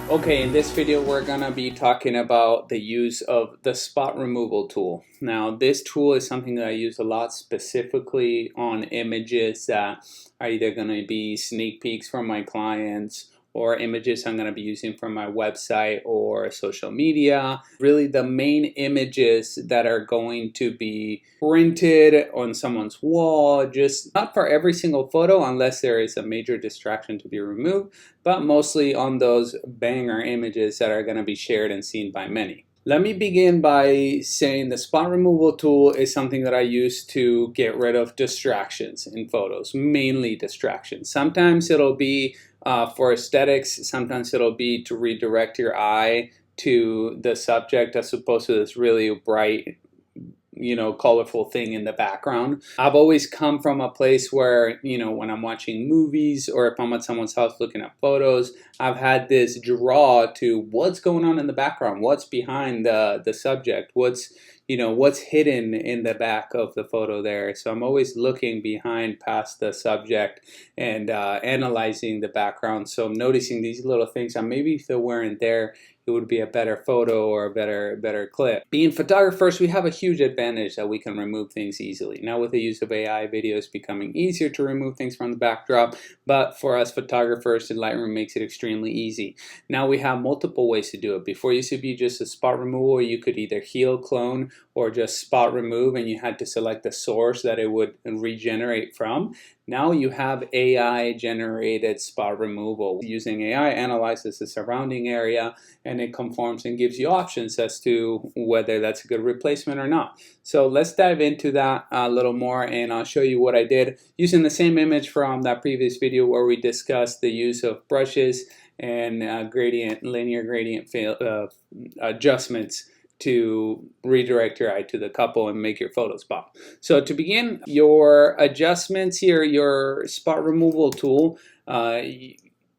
Okay, in this video we're gonna be talking about the use of the spot removal tool. Now this tool is something that I use a lot specifically on images that are either gonna be sneak peeks from my clients or images I'm gonna be using from my website or social media. Really the main images that are going to be printed on someone's wall, just not for every single photo unless there is a major distraction to be removed, but mostly on those banger images that are going to be shared and seen by many. Let me begin by saying the spot removal tool is something that I use to get rid of distractions in photos, mainly distractions. Sometimes it'll be for aesthetics, sometimes it'll be to redirect your eye to the subject as opposed to this really bright, colorful thing in the background. I've always come from a place where, when I'm watching movies or if I'm at someone's house looking at photos, I've had this draw to what's going on in the background, what's behind the subject, what's hidden in the back of the photo there. So I'm always looking behind past the subject and analyzing the background. So I'm noticing these little things, and maybe if they weren't there, it would be a better photo or a better clip. Being photographers, we have a huge advantage that we can remove things easily. Now with the use of AI, video is becoming easier to remove things from the backdrop, but for us photographers, Lightroom makes it extremely easy. Now we have multiple ways to do it. Before it used to be just a spot removal, you could either heal, clone, or just spot remove, and you had to select the source that it would regenerate from. Now you have AI generated spot removal. Using AI analyzes the surrounding area and it conforms and gives you options as to whether that's a good replacement or not. So let's dive into that a little more, and I'll show you what I did using the same image from that previous video where we discussed the use of brushes and linear gradient adjustments to redirect your eye to the couple and make your photos pop. So to begin, your adjustments here, your spot removal tool,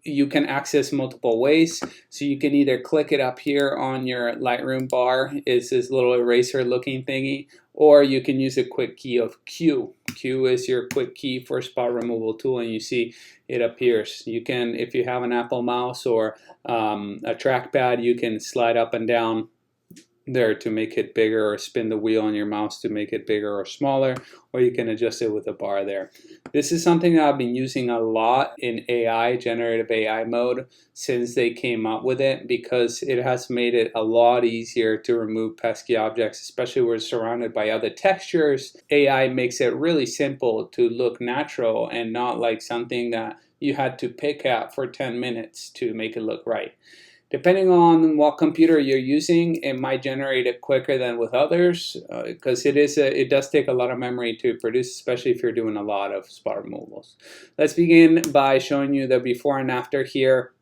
you can access multiple ways. So you can either click it up here on your Lightroom bar, is this little eraser looking thingy, or you can use a quick key of Q. Q is your quick key for spot removal tool, and you see it appears. You can, if you have an Apple mouse or a trackpad, you can slide up and down there to make it bigger, or spin the wheel on your mouse to make it bigger or smaller, or you can adjust it with a bar there. This is something that I've been using a lot in AI, generative AI mode, since they came up with it, because it has made it a lot easier to remove pesky objects, especially when we're surrounded by other textures. AI makes it really simple to look natural and not like something that you had to pick at for 10 minutes to make it look right. Depending on what computer you're using, it might generate it quicker than with others, because it does take a lot of memory to produce, especially if you're doing a lot of spot removals. Let's begin by showing you the before and after here.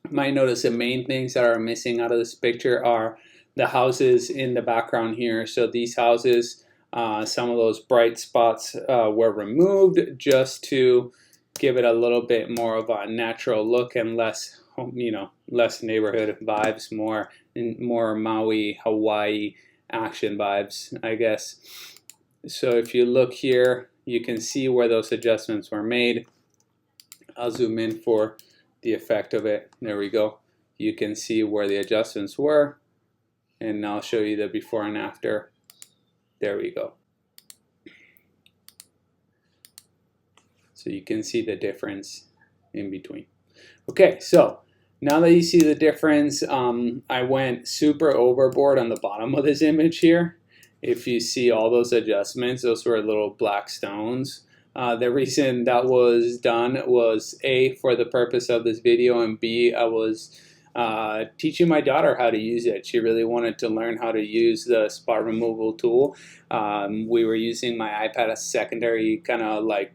You might notice the main things that are missing out of this picture are the houses in the background here. So these houses, some of those bright spots were removed just to give it a little bit more of a natural look and less neighborhood vibes, more Maui, Hawaii action vibes, I guess. So if you look here, you can see where those adjustments were made. I'll zoom in for the effect of it. There we go. You can see where the adjustments were, and I'll show you the before and after. There we go. So you can see the difference in between. Okay, so now that you see the difference, I went super overboard on the bottom of this image here. If you see all those adjustments, those were little black stones. The reason that was done was A, for the purpose of this video, and B, I was teaching my daughter how to use it. She really wanted to learn how to use the spot removal tool. We were using my iPad as secondary kind of like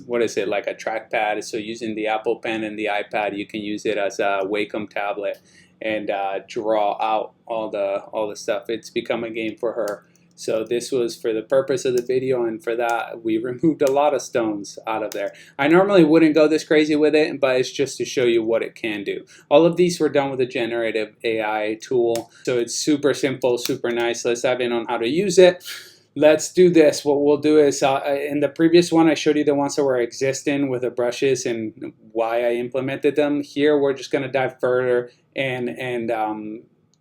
what is it, like a trackpad. So using the Apple Pen and the iPad, you can use it as a Wacom tablet and draw out all the stuff. It's become a game for her. So this was for the purpose of the video, and for that we removed a lot of stones out of there. I normally wouldn't go this crazy with it, but it's just to show you what it can do. All of these were done with a generative AI tool, so it's super simple, super nice. Let's dive in on how to use it. Let's do this. What we'll do is, in the previous one, I showed you the ones that were existing with the brushes and why I implemented them. Here, we're just going to dive further and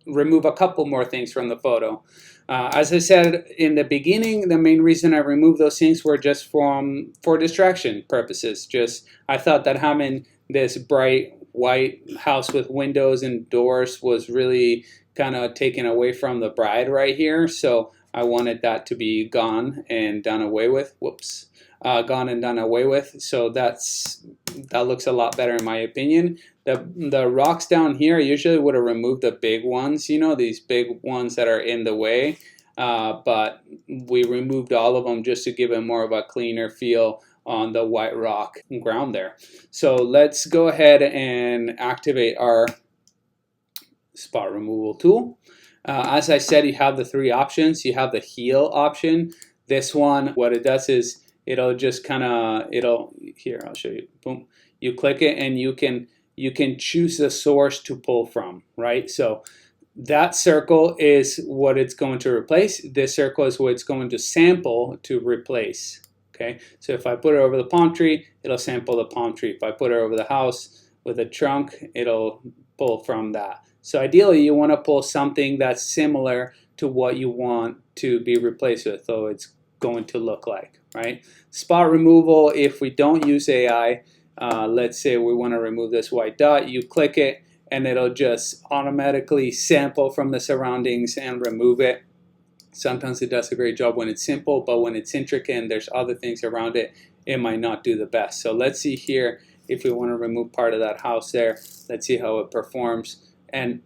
remove a couple more things from the photo. As I said in the beginning, the main reason I removed those things were just for distraction purposes. Just I thought that having this bright white house with windows and doors was really kind of taken away from the bride right here. So I wanted that to be gone and done away with. Whoops. Gone and done away with. So that looks a lot better in my opinion. The rocks down here, I usually would have removed the big ones, you know, these big ones that are in the way. But we removed all of them just to give it more of a cleaner feel on the white rock ground there. So let's go ahead and activate our spot removal tool. As I said, you have the three options. You have the heal option. This one, what it does is it'll just kind of, here, I'll show you. Boom. You click it and you can choose the source to pull from, right? So that circle is what it's going to replace. This circle is what it's going to sample to replace. Okay, so if I put it over the palm tree, it'll sample the palm tree. If I put it over the house with a trunk, it'll pull from that. So ideally, you want to pull something that's similar to what you want to be replaced with, so it's going to look like, right? Spot removal, if we don't use AI, let's say we want to remove this white dot, you click it, and it'll just automatically sample from the surroundings and remove it. Sometimes it does a great job when it's simple, but when it's intricate and there's other things around it, it might not do the best. So let's see here if we want to remove part of that house there. Let's see how it performs. And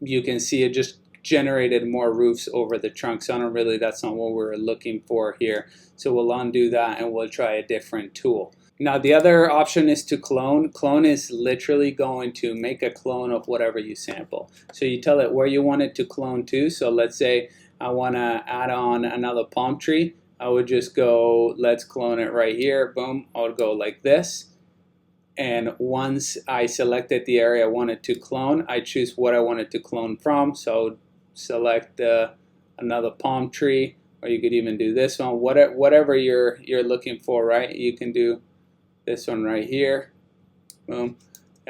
you can see it just generated more roofs over the trunk. So that's not what we're looking for here. So we'll undo that and we'll try a different tool. Now the other option is to clone. Clone is literally going to make a clone of whatever you sample. So you tell it where you want it to clone to. So let's say I want to add on another palm tree. I would just go, let's clone it right here. Boom, I would go like this. And once I selected the area I wanted to clone, I choose what I wanted to clone from. So I would select another palm tree, or you could even do this one, whatever you're looking for, right? You can do this one right here, boom,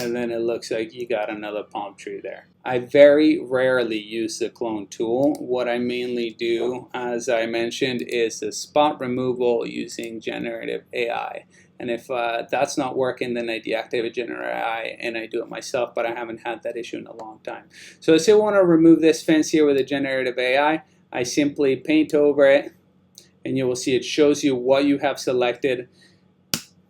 and then it looks like you got another palm tree there. I very rarely use the clone tool. What I mainly do, as I mentioned, is the spot removal using generative AI. And if that's not working, then I deactivate generative AI and I do it myself, but I haven't had that issue in a long time. So let's say I want to remove this fence here with a generative AI. I simply paint over it, and you will see it shows you what you have selected.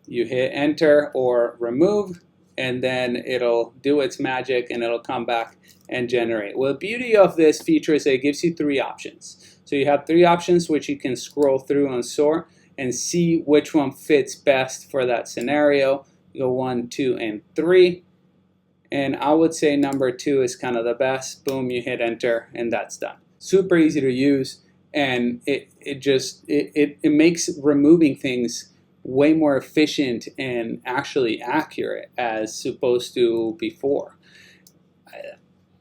You hit enter or remove, and then it'll do its magic and it'll come back and generate. Well, the beauty of this feature is that it gives you three options. So you have three options which you can scroll through and sort and see which one fits best for that scenario. You go 1, 2, and 3. And I would say number 2 is kind of the best. Boom, you hit enter and that's done. Super easy to use, and it makes removing things way more efficient and actually accurate as opposed to before.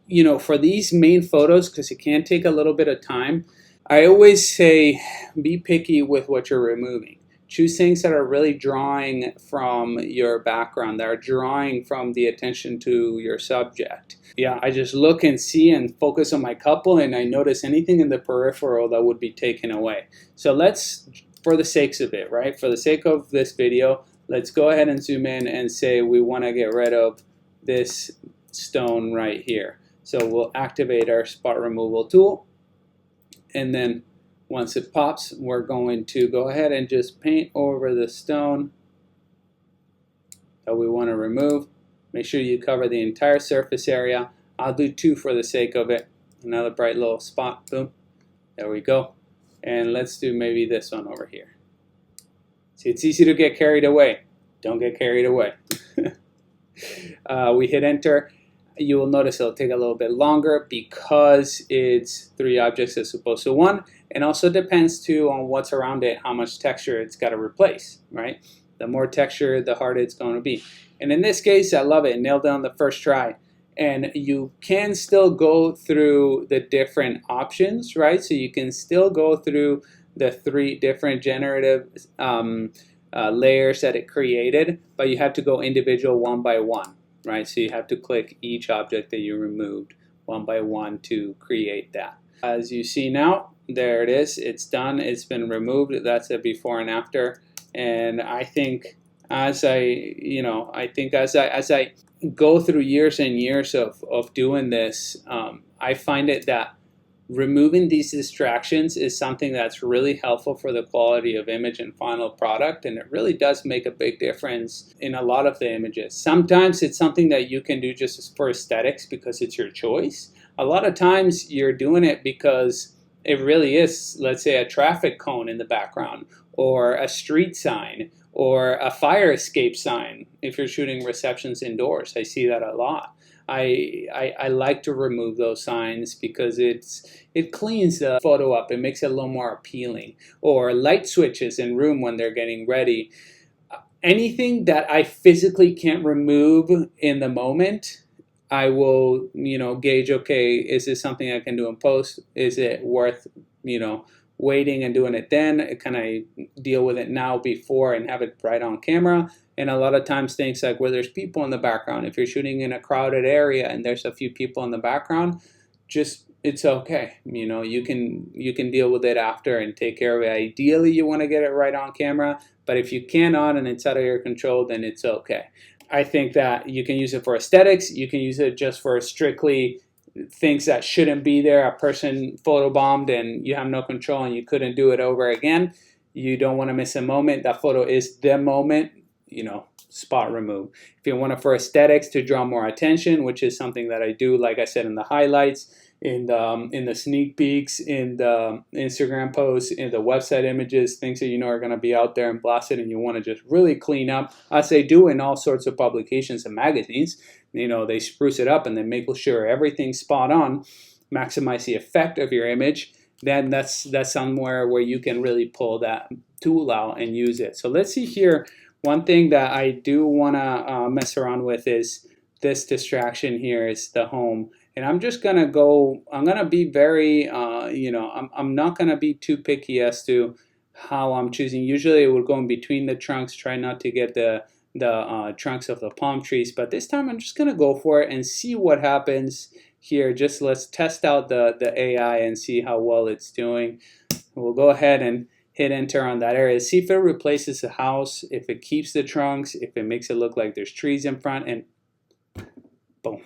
You know, for these main photos, because it can take a little bit of time, I always say be picky with what you're removing. Choose things that are really drawing from your background, that are drawing from the attention to your subject. Yeah, I just look and see and focus on my couple, and I notice anything in the peripheral that would be taken away. So let's, for the sakes of it, right? For the sake of this video, let's go ahead and zoom in and say we want to get rid of this stone right here. So we'll activate our spot removal tool, and then once it pops, we're going to go ahead and just paint over the stone that we want to remove. Make sure you cover the entire surface area. I'll do 2 for the sake of it. Another bright little spot, boom. There we go. And let's do maybe this one over here. See, it's easy to get carried away. Don't get carried away. We hit enter. You will notice it'll take a little bit longer because it's 3 objects as opposed to 1. And also depends too on what's around it, how much texture it's got to replace, right? The more texture, the harder it's going to be. And in this case, I love it. Nailed it on the first try. and you can still go through the different options, right? So you can still go through the 3 different generative layers that it created, but you have to go individual one by one, right? So you have to click each object that you removed one by one to create that. As you see now, there it is. It's done. It's been removed. That's a before and after. And I think as I go through years and years of doing this, I find it that removing these distractions is something that's really helpful for the quality of image and final product, and it really does make a big difference in a lot of the images. Sometimes it's something that you can do just for aesthetics because it's your choice. A lot of times you're doing it because it really is, let's say, a traffic cone in the background, or a street sign, or a fire escape sign if you're shooting receptions indoors. I see that a lot. I like to remove those signs because it cleans the photo up. It makes it a little more appealing. Or light switches in room when they're getting ready. Anything that I physically can't remove in the moment, I will, gauge, okay, is this something I can do in post? Is it worth, waiting and doing it then? Can I deal with it now before and have it right on camera? And a lot of times things like where there's people in the background, if you're shooting in a crowded area and there's a few people in the background, it's okay. You can deal with it after and take care of it. Ideally, you want to get it right on camera, but if you cannot and it's out of your control, then it's okay. I think that you can use it for aesthetics. You can use it just for strictly things that shouldn't be there. A person photobombed and you have no control and you couldn't do it over again. You don't want to miss a moment. That photo is the moment, spot remove. If you want it for aesthetics to draw more attention, which is something that I do, like I said, in the highlights, in the sneak peeks, in the Instagram posts, in the website images, things that are going to be out there and blasted, and you want to just really clean up, as they do in all sorts of publications and magazines. They spruce it up and they make sure everything's spot on, maximize the effect of your image. Then that's somewhere where you can really pull that tool out and use it. So let's see here. One thing that I do want to mess around with is this distraction here is the home. And I'm just going to go, I'm going to be very, I'm not going to be too picky as to how I'm choosing. Usually it would go in between the trunks, try not to get the trunks of the palm trees. But this time I'm just going to go for it and see what happens here. Just let's test out the AI and see how well it's doing. We'll go ahead and hit enter on that area. See if it replaces the house, if it keeps the trunks, if it makes it look like there's trees in front, and boom.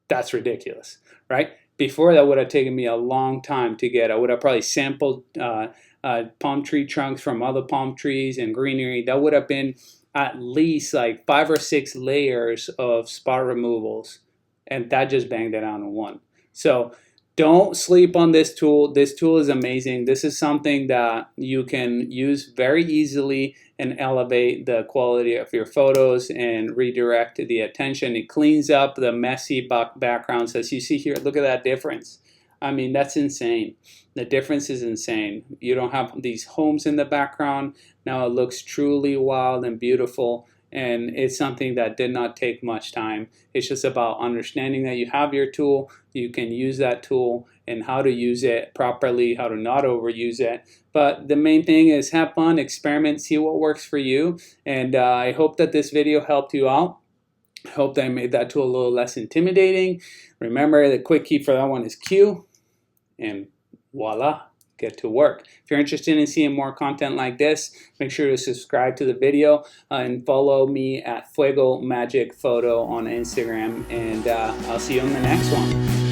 That's ridiculous, right? Before, that would have taken me a long time to get. I would have probably sampled palm tree trunks from other palm trees and greenery. That would have been at least like 5 or 6 layers of spot removals, and that just banged it out in one. So don't sleep on this tool. This tool is amazing. This is something that you can use very easily and elevate the quality of your photos and redirect the attention. It cleans up the messy backgrounds. As you see here, look at that difference. I mean, that's insane. The difference is insane. You don't have these homes in the background. Now it looks truly wild and beautiful. And it's something that did not take much time. It's just about understanding that you have your tool, you can use that tool, and how to use it properly, how to not overuse it. But the main thing is have fun, experiment, see what works for you. And I hope that this video helped you out. I hope that I made that tool a little less intimidating. Remember, the quick key for that one is Q, and voila. Get to work. If you're interested in seeing more content like this, make sure to subscribe to the video and follow me at Fuego Magic Photo on Instagram. And I'll see you on the next one.